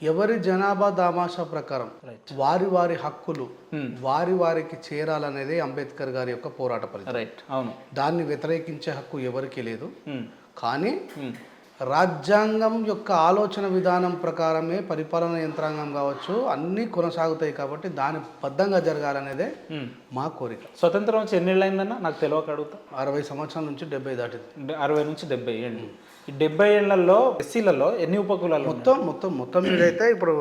ఎవరి జనాభా దామాషా ప్రకారం రైట్ వారి వారి హక్కులు వారికి చేరాలనేదే అంబేద్కర్ గారి యొక్క పోరాట ఫలితం. రైట్ అవును దాన్ని వ్యతిరేకించే హక్కు ఎవరికీ లేదు. Hmm. కానీ Hmm. రాజ్యాంగం యొక్క ఆలోచన విధానం ప్రకారమే పరిపాలన యంత్రాంగం కావచ్చు అన్నీ కొనసాగుతాయి కాబట్టి దాని బద్ధంగా జరగాలనేదే Hmm. మా కోరిక. స్వతంత్రం వచ్చి ఎన్ని ఏళ్ళైందన్నా నాకు తెలియక అడుగుతా. 60 సంవత్సరాల నుంచి 70 దాటింది. 60 నుంచి 70 ఏళ్ళు. ఈ 70 ఏళ్లలో ఎస్సీలలో ఎన్ని ఉపకులాలు మొత్తం మీదైతే ఇప్పుడు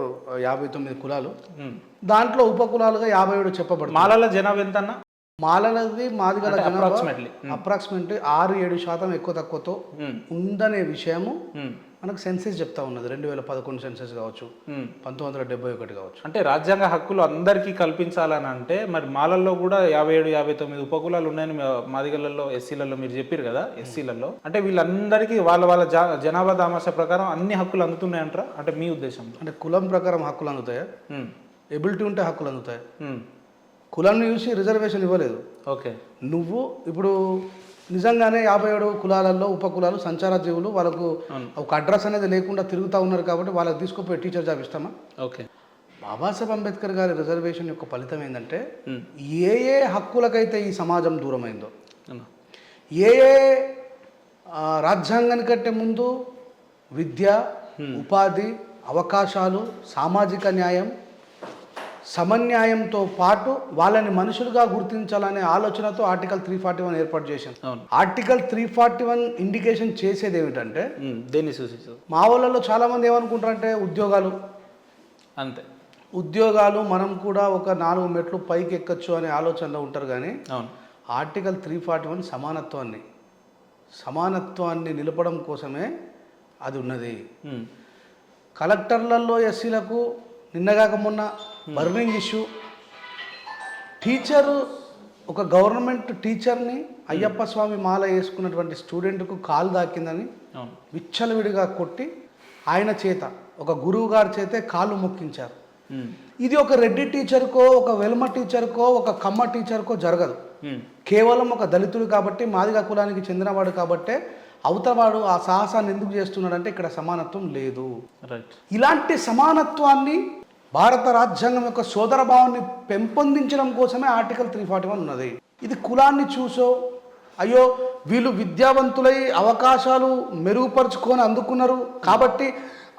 59 కులాలు, ఉన్నాయి? దాంట్లో ఉపకులాలుగా 57 చెప్పబడుతుంది. మాలల జనాభా ఎంత అన్న? మాలలది మాదిగల అప్రాక్సిమేట్లీ అప్రాక్సిమేట్లీ 6-7 శాతం ఎక్కువ తక్కువతో ఉందనే విషయము మనకు సెన్సెస్ చెప్తా ఉన్నది. 2011 సెన్సెస్ కావచ్చు, 1971 కావచ్చు. అంటే రాజ్యాంగ హక్కులు అందరికీ కల్పించాలని అంటే మరి మాలల్లో కూడా 57-59 ఉపకులాలు ఉన్నాయని మాదిగలలో ఎస్సీలలో మీరు చెప్పారు కదా. ఎస్సీలలో అంటే వీళ్ళందరికీ వాళ్ళ జనాభా దామాషా ప్రకారం అన్ని హక్కులు అందుతున్నాయంటారా? అంటే మీ ఉద్దేశం అంటే కులం ప్రకారం హక్కులు అందుతాయా? ఎబిలిటీ ఉంటే హక్కులు అందుతాయి. Hmm. కులాన్ని చూసి రిజర్వేషన్ ఇవ్వలేదు. ఓకే నువ్వు ఇప్పుడు నిజంగానే 57 కులాలలో ఉపకులాలు సంచార జీవులు, వాళ్ళకు ఒక అడ్రస్ అనేది లేకుండా తిరుగుతూ ఉన్నారు కాబట్టి వాళ్ళకి తీసుకుపోయి టీచర్ జాబ్ ఇస్తామా? ఓకే బాబాసాహెబ్ అంబేద్కర్ గారి రిజర్వేషన్ యొక్క ఫలితం ఏంటంటే ఏ హక్కులకైతే ఈ సమాజం దూరమైందో, ఏ రాజ్యాంగానికంటే ముందు విద్య, ఉపాధి, అవకాశాలు, సామాజిక న్యాయం, సమన్యాయంతో పాటు వాళ్ళని మనుషులుగా గుర్తించాలనే ఆలోచనతో ఆర్టికల్ 341 ఏర్పాటు చేశాను. ఆర్టికల్ 341 ఇండికేషన్ చేసేది ఏమిటంటే దేన్ని సూచిస్తుంది? మా వాళ్ళలో చాలామంది ఏమనుకుంటారంటే ఉద్యోగాలు అంతే, ఉద్యోగాలు మనం కూడా ఒక 4 మెట్లు పైకి ఎక్కచ్చు అనే ఆలోచనలో ఉంటారు. కానీ అవును ఆర్టికల్ 341 సమానత్వాన్ని నిలపడం కోసమే అది ఉన్నది. కలెక్టర్లలో ఎస్సీలకు నిన్నగాక మొన్న బర్నింగ్ ఇష్యూ, టీచరు ఒక గవర్నమెంట్ టీచర్ని అయ్యప్ప స్వామి మాల వేసుకున్నటువంటి స్టూడెంట్కు కాలు దాకిందని విచ్చలవిడిగా కొట్టి ఆయన చేత, ఒక గురువు గారి చేతే కాళ్ళు మొక్కించారు. ఇది ఒక రెడ్డి టీచర్కో, ఒక వెల్మ టీచర్కో, ఒక కమ్మ టీచర్కో జరగదు. కేవలం ఒక దళితుడు కాబట్టి, మాదిగ కులానికి చెందినవాడు కాబట్టే అవతలవాడు ఆ సాహసాన్ని ఎందుకు చేస్తున్నాడంటే ఇక్కడ సమానత్వం లేదు. ఇలాంటి సమానత్వాన్ని భారత రాజ్యాంగం యొక్క సోదర భావాన్ని పెంపొందించడం కోసమే ఆర్టికల్ 341 ఉన్నది. ఇది కులాన్ని చూసో అయ్యో వీళ్ళు విద్యావంతులై అవకాశాలు మెరుగుపరుచుకొని అందుకున్నారు కాబట్టి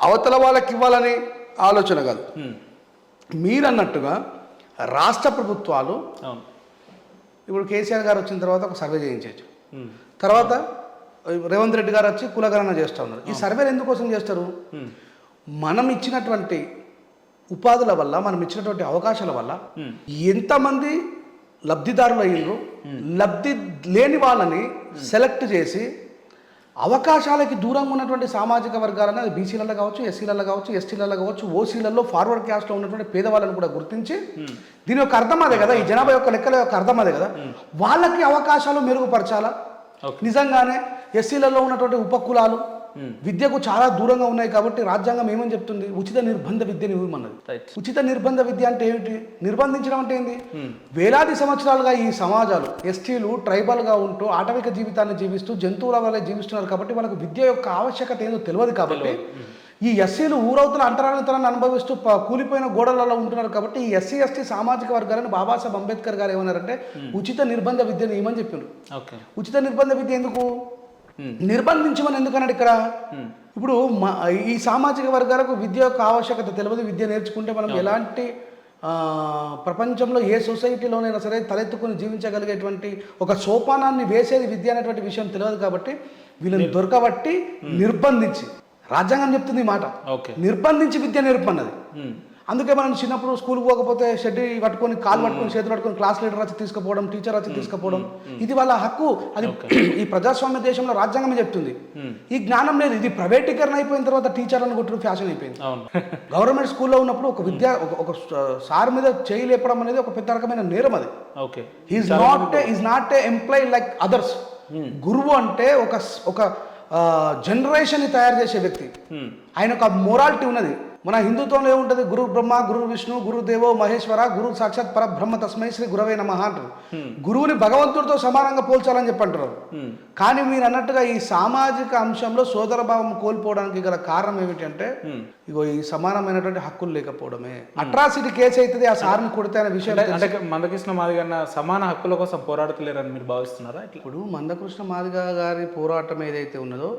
అవతల వాళ్ళకి ఇవ్వాలనే ఆలోచన కాదు. మీరన్నట్టుగా రాష్ట్ర ప్రభుత్వాలు ఇప్పుడు కేసీఆర్ గారు వచ్చిన తర్వాత ఒక సర్వే చేయించవచ్చు. తర్వాత రేవంత్ రెడ్డి గారు వచ్చి కులగణన చేస్తూ ఉన్నారు. ఈ సర్వేలు ఎందుకోసం చేస్తారు? మనం ఇచ్చినటువంటి ఉపాధుల వల్ల, మనం ఇచ్చినటువంటి అవకాశాల వల్ల ఎంతమంది లబ్ధిదారులు అయ్యిండ్రు, లబ్ధి లేని వాళ్ళని సెలెక్ట్ చేసి అవకాశాలకి దూరంగా ఉన్నటువంటి సామాజిక వర్గాలను, అది బీసీలలో కావచ్చు, ఎస్సీలలో కావచ్చు, ఎస్టీలలో కావచ్చు, ఓసీలలో, ఫార్వర్డ్ క్యాస్ట్లో ఉన్నటువంటి పేదవాళ్ళని కూడా గుర్తించి, దీని యొక్క అర్థం అదే కదా, ఈ జనాభా యొక్క లెక్కల యొక్క అర్థం అదే కదా, వాళ్ళకి అవకాశాలు మెరుగుపరచాలా. నిజంగానే ఎస్సీలలో ఉన్నటువంటి ఉపకులాలు విద్యకు చాలా దూరంగా ఉన్నాయి కాబట్టి రాజ్యాంగం ఏమని చెప్తుంది? ఉచిత నిర్బంధ విద్యను ఇవ్వమన్నది. ఉచిత నిర్బంధ విద్య అంటే ఏమిటి? నిర్బంధించడం అంటే ఏంది? వేలాది సంవత్సరాలుగా ఈ సమాజాలు ఎస్టీలు ట్రైబల్గా ఉంటూ ఆటవిక జీవితాన్ని జీవిస్తూ జంతువుల వల్ల జీవిస్తున్నారు కాబట్టి వాళ్ళకు విద్య యొక్క ఆవశ్యకత ఏందో తెలియదు. కాబట్టి ఈ ఎస్సీలు ఊరవుతున్న అంతరానితనాన్ని అనుభవిస్తూ కూలిపోయిన గోడలలో ఉంటున్నారు కాబట్టి ఈ ఎస్సీ ఎస్టీ సామాజిక వర్గాలను బాబాసాహెబ్ అంబేద్కర్ గారు ఏమన్నారంటే ఉచిత నిర్బంధ విద్యను ఇవ్వమని చెప్పిండ్రు. ఉచిత నిర్బంధ విద్య ఎందుకు? నిర్బంధించమని ఎందుకన్నాడు ఇక్కడ? ఇప్పుడు ఈ సామాజిక వర్గాలకు విద్య యొక్క ఆవశ్యకత తెలియదు. విద్య నేర్చుకుంటే మనం ఎలాంటి ప్రపంచంలో ఏ సొసైటీలోనైనా సరే తలెత్తుకుని జీవించగలిగేటువంటి ఒక సోపానాన్ని వేసేది విద్య అనేటువంటి విషయం తెలియదు కాబట్టి వీళ్ళని దొరకబట్టి నిర్బంధించి, రాజ్యాంగం చెప్తుంది ఈ మాట, నిర్బంధించి విద్య నేర్పన్నది. అందుకే మనం చిన్నప్పుడు స్కూల్కి పోకపోతే షెడ్ పట్టుకొని, కాలు పట్టుకొని, చేతులు పట్టుకొని క్లాస్ లీడర్ వచ్చి తీసుకుపోవడం, టీచర్ వచ్చి తీసుకుపోవడం, ఇది వాళ్ళ హక్కు. అది ఈ ప్రజాస్వామ్య దేశంలో రాజ్యాంగమే చెప్తుంది. ఈ జ్ఞానం లేదు. ఇది ప్రైవేటీకరణ అయిపోయిన తర్వాత టీచర్లను కొట్టడం ఫ్యాషన్ అయిపోయింది. గవర్నమెంట్ స్కూల్లో ఉన్నప్పుడు ఒక ఒక సార్ మీద చేయి లేపడం అనేది ఒక పెద్ద రకమైన నేరం. అది is not a employ like others. గురువు అంటే ఒక జనరేషన్ ని తయారు చేసే వ్యక్తి. ఆయన ఒక మొరాలిటీ ఉన్నది. మన హిందుత్వంలో ఏముంటది? గురు బ్రహ్మ, గురు విష్ణు, గురు దేవో మహేశ్వర, గురు సాక్షాత్ పరబ్రహ్మ తస్మై శ్రీ గురవే నమః అంటారు. గురువుని భగవంతుడితో సమానంగా పోల్చాలని చెప్పి అంటున్నారు. కానీ మీరు అన్నట్టుగా ఈ సామాజిక అంశంలో సోదర భావం కోల్పోవడానికి గల కారణం ఏమిటంటే ఇగో ఈ సమానమైనటువంటి హక్కులు లేకపోవడమే. అట్రాసిటీ కేసు అవుతుంది, ఆ సార్ని కొడితే అనే విషయం. అంటే మందకృష్ణ మాదిగ సమాన హక్కుల కోసం పోరాడుతలేరని మీరు భావిస్తున్నారా? ఇప్పుడు మందకృష్ణ మాదిగ గారి పోరాటం ఏదైతే ఉన్నదో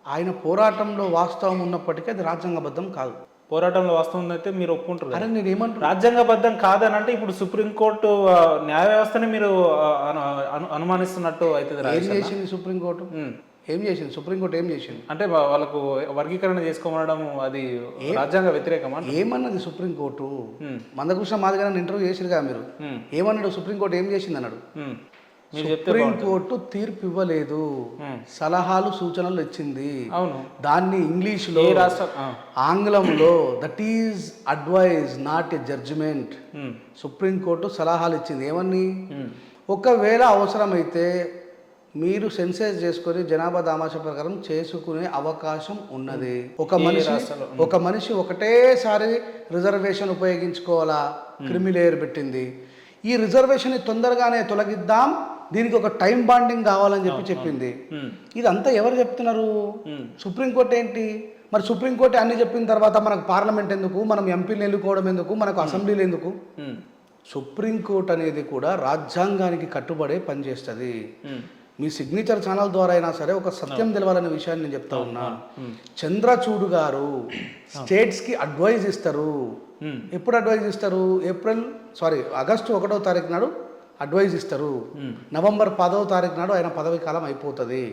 ఆయన పోరాటంలో వాస్తవం ఉన్నప్పటికీ అది రాజ్యాంగబద్ధం కాదు. పోరాటంలో వాస్తవం ఉందైతే మీరు ఒప్పుకుంటారు. అరే నేను ఏమంటున్నా, రాజ్యాంగబద్ధం కాదని అంటే ఇప్పుడు సుప్రీంకోర్టు న్యాయ వ్యవస్థని మీరు అనుమానిస్తున్నట్టు అవుతుంది. ఏం చేసింది సుప్రీంకోర్టు? ఏం చేసింది సుప్రీంకోర్టు? ఏం చేసింది అంటే వాళ్ళకు వర్గీకరణ చేసుకోమనడం అది రాజ్యాంగ వ్యతిరేకమా? ఏమన్నది సుప్రీంకోర్టు? మందకృష్ణ మాదిగ ఇంటర్వ్యూ చేసిరుగా మీరు, ఏమన్నాడు సుప్రీంకోర్టు? ఏం చేసింది అన్నాడు. సుప్రీంకోర్టు తీర్పు ఇవ్వలేదు, సలహాలు సూచనలు ఇచ్చింది. అవును, దాన్ని ఇంగ్లీష్లో ఆంగ్లంలో that is advise not a judgement. Supreme court సలహాలు ఇచ్చింది. ఏమని? ఒకవేళ అవసరమైతే మీరు సెన్సెస్ చేసుకొని జనాభా దామాష ప్రకారం చేసుకునే అవకాశం ఉన్నది. ఒక మనిషి ఒకటేసారి రిజర్వేషన్ ఉపయోగించుకోవాలా? క్రిమిలేయర్ పెట్టింది. ఈ రిజర్వేషన్ తొందరగానే తొలగిద్దాం, దీనికి ఒక టైం బాండింగ్ కావాలని చెప్పింది. ఇదంతా ఎవరు చెప్తున్నారు? సుప్రీంకోర్టు ఏంటి మరి? సుప్రీంకోర్టు అన్ని చెప్పిన తర్వాత మనకు పార్లమెంట్ ఎందుకు, మనం ఎంపీలు ఎన్నుకోవడం ఎందుకు, మనకు అసెంబ్లీలు ఎందుకు? సుప్రీంకోర్టు అనేది కూడా రాజ్యాంగానికి కట్టుబడే పనిచేస్తుంది. మీ సిగ్నేచర్ ఛానల్ ద్వారా అయినా సరే ఒక సత్యం తెలవాలనే విషయాన్ని నేను చెప్తా ఉన్నా. చంద్రచూడ్ గారు స్టేట్స్కి అడ్వైజ్ ఇస్తారు. ఎప్పుడు అడ్వైజ్ ఇస్తారు? ఆగస్టు 1వ తారీఖు నాడు అడ్వైజ్ ఇస్తారు. నవంబర్ 10వ తారీఖు నాడు ఆయన పదవి కాలం అయిపోతుంది.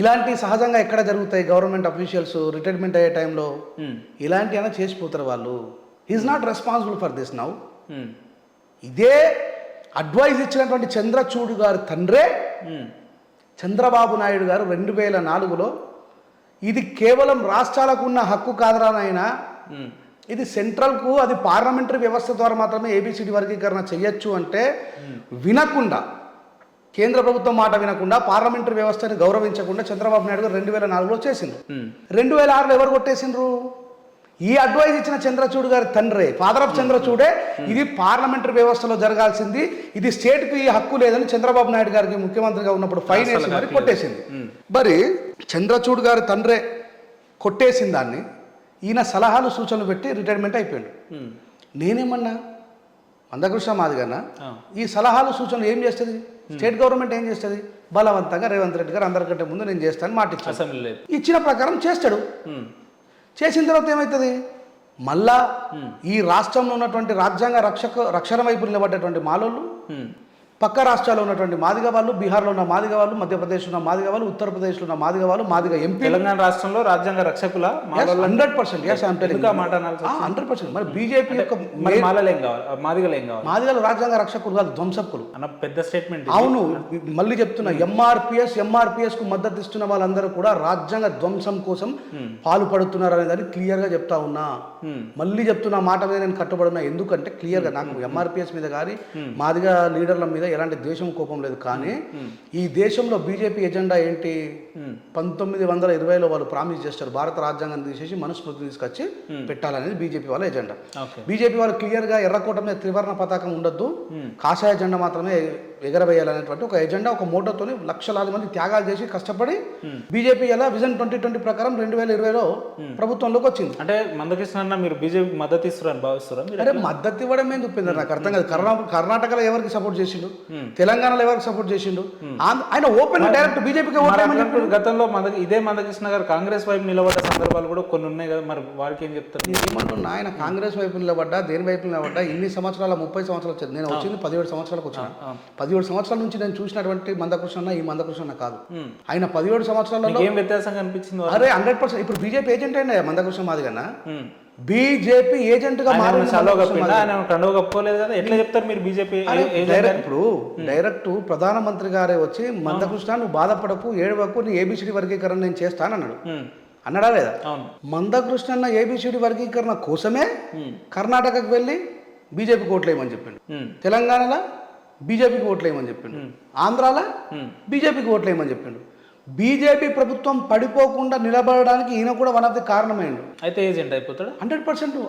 ఇలాంటి సహజంగా ఎక్కడ జరుగుతాయి? గవర్నమెంట్ అఫీషియల్స్ రిటైర్మెంట్ అయ్యే టైంలో ఇలాంటి అయినా చేసిపోతారు వాళ్ళు. Is not responsible for this now. ఇదే అడ్వైజ్ ఇచ్చినటువంటి చంద్రచూడ్ గారి తండ్రే చంద్రబాబు నాయుడు గారు 2004లో ఇది కేవలం రాష్ట్రాలకు ఉన్న హక్కు కాదురా నాయనా, ఇది సెంట్రల్కు, అది పార్లమెంటరీ వ్యవస్థ ద్వారా మాత్రమే ఏబిసిడి వర్గీకరణ చెయ్యొచ్చు అంటే వినకుండా, కేంద్ర ప్రభుత్వం మాట వినకుండా, పార్లమెంటరీ వ్యవస్థని గౌరవించకుండా చంద్రబాబు నాయుడు గారు 2004లో చేసిండ్రు. 2006లో ఎవరు కొట్టేసిండ్రు? ఈ అడ్వైజ్ ఇచ్చిన చంద్రచూడ్ గారి తండ్రే, ఫాదర్ ఆఫ్ చంద్రచూడే ఇది పార్లమెంటరీ వ్యవస్థలో జరగాల్సింది, ఇది స్టేట్కి ఈ హక్కు లేదని చంద్రబాబు నాయుడు గారికి ముఖ్యమంత్రిగా ఉన్నప్పుడు ఫైన్ వేసి మరి కొట్టేసింది. మరి చంద్రచూడ్ గారి తండ్రే కొట్టేసిన దాన్ని ఈయన సలహాలు సూచనలు పెట్టి రిటైర్మెంట్ అయిపోయాడు. నేనేమన్నా మందకృష్ణ మాదిగన్నా, ఈ సలహాలు సూచనలు ఏం చేస్తుంది? స్టేట్ గవర్నమెంట్ ఏం చేస్తుంది? బలవంతంగా రేవంత్ రెడ్డి గారు అందరికంటే ముందు నేను చేస్తాను మాట ఇచ్చాను. ఇచ్చిన ప్రకారం చేస్తాడు. చేసిన తర్వాత ఏమవుతుంది? మళ్ళా ఈ రాష్ట్రంలో ఉన్నటువంటి రాజ్యాంగ రక్షణ వైపు నిలబడ్డటువంటి మాలోళ్ళు, పక్క రాష్ట్రాల్లో ఉన్నటువంటి మాదిగ వాళ్ళు, బీహార్లో ఉన్న మాదిగ వాళ్ళు, మధ్యప్రదేశ్లో ఉన్న మాదిగ వాళ్ళు, ఉత్తరప్రదేశ్లో ఉన్న మాదిగ వాళ్ళు, మాదిగ ఎంపీ, తెలంగాణ రాష్ట్రంలో రాజ్యాంగ రక్షకుల 100%. 100%. మరి బీజేపీ యొక్క మాదిగలు రాజ్యాంగ రక్షకులు కాదు, ధ్వంసకులు అన్న పెద్ద స్టేట్మెంట్. అవును, మళ్ళీ చెప్తున్నా, ఎంఆర్పిఎస్ కు మద్దతు ఇస్తున్న వాళ్ళందరూ కూడా రాజ్యాంగ ధ్వంసం కోసం పాల్పడుతున్నారు అనే దాన్ని క్లియర్ గా చెప్తా ఉన్నా. మళ్ళీ చెప్తున్నా, మాట మీద నేను కట్టుబడున్నా. ఎందుకంటే క్లియర్ గా నాకు ఎంఆర్పిఎస్ మీద కానీ మాదిగ లీడర్ల మీద ఎలాంటి ద్వేషం, కోపం లేదు. కానీ ఈ దేశంలో బీజేపీ ఎజెండా ఏంటి? 1920లో వాళ్ళు ప్రామిస్ చేస్తారు, భారత రాజ్యాంగం తీసేసి మనుస్మృతి తీసుకొచ్చి పెట్టాలనేది బీజేపీ వాళ్ళ ఎజెండా. బీజేపీ వాళ్ళు క్లియర్ గా ఎర్రకోట మీద త్రివర్ణ పతాకం ఉండొద్దు, కాషాయ జెండా మాత్రమే ఎగరవేయాలనేటువంటి ఒక ఎజెండా, ఒక మోటోతోని లక్షలాది మంది త్యాగాలు చేసి కష్టపడి బీజేపీ ఎలా విజన్ 2020 ప్రకారం 2020లో ప్రభుత్వంలోకి వచ్చింది. అంటే మందకృష్ణ అన్న మీరు బీజేపీ మద్దతు ఇస్తారని భావిస్తారా? అరే మద్దతు ఇవ్వడం ఏం చూపింది నాకు అర్థం కాదు. కర్ణాటకలో ఎవరికి సపోర్ట్ చేసిండు, తెలంగాణలో ఎవరికి సపోర్ట్ చేసిండు? ఆయన ఓపెన్ డైరెక్ట్ బీజేపీకి గతంలో ఇదే మందకృష్ణ గారు కాంగ్రెస్ వైపు నిలబడ్డ సందర్భాలు కూడా కొన్ని ఉన్నాయి కదా, మరి వారికి ఏం చెప్తారు? ఏమంటున్నా, ఆయన కాంగ్రెస్ వైపు నిలబడ్డా, దేని వైపు నిలబడ్డా, ఇన్ని సంవత్సరాల 30 సంవత్సరాలు వచ్చేది. నేను వచ్చింది 17 సంవత్సరాలకు వచ్చిన. 17 సంవత్సరాల నుంచి నేను చూసినటువంటి మందకృష్ణ ఈ మందకృష్ణ కాదు. ఆయన 17 సంవత్సరాలలో ఏం వ్యత్యాసంగా అనిపించింది? అరే 100%. ఇప్పుడు బీజేపీ ఏజెంట్ అయినా మందకృష్ణ మాదిగన్నా, బీజేపీ ఏజెంట్ గా మారి ఎట్లా చెప్తారు మీరు? బీజేపీ ఇప్పుడు డైరెక్ట్ ప్రధానమంత్రి గారే వచ్చి మందకృష్ణ నువ్వు బాధపడకు, ఏడవకు, నీ ఏబిసిడి వర్గీకరణ నేను చేస్తానన్నాడు. అన్నాడా లేదా? మందకృష్ణ ఏబిసిడి వర్గీకరణ కోసమే కర్ణాటకకు వెళ్ళి బీజేపీకి ఓట్లేయమని చెప్పిండు, తెలంగాణలో బీజేపీకి ఓట్లేయమని చెప్పిండు, ఆంధ్రాలో బీజేపీకి ఓట్లేయమని చెప్పిండు. బీజేపీ ప్రభుత్వం పడిపోకుండా నిలబడడానికి ఈయన కూడా వన్ ఆఫ్ ది కారణమైండు. అయితే ఏజెంట్ అయిపోతాడు. 100%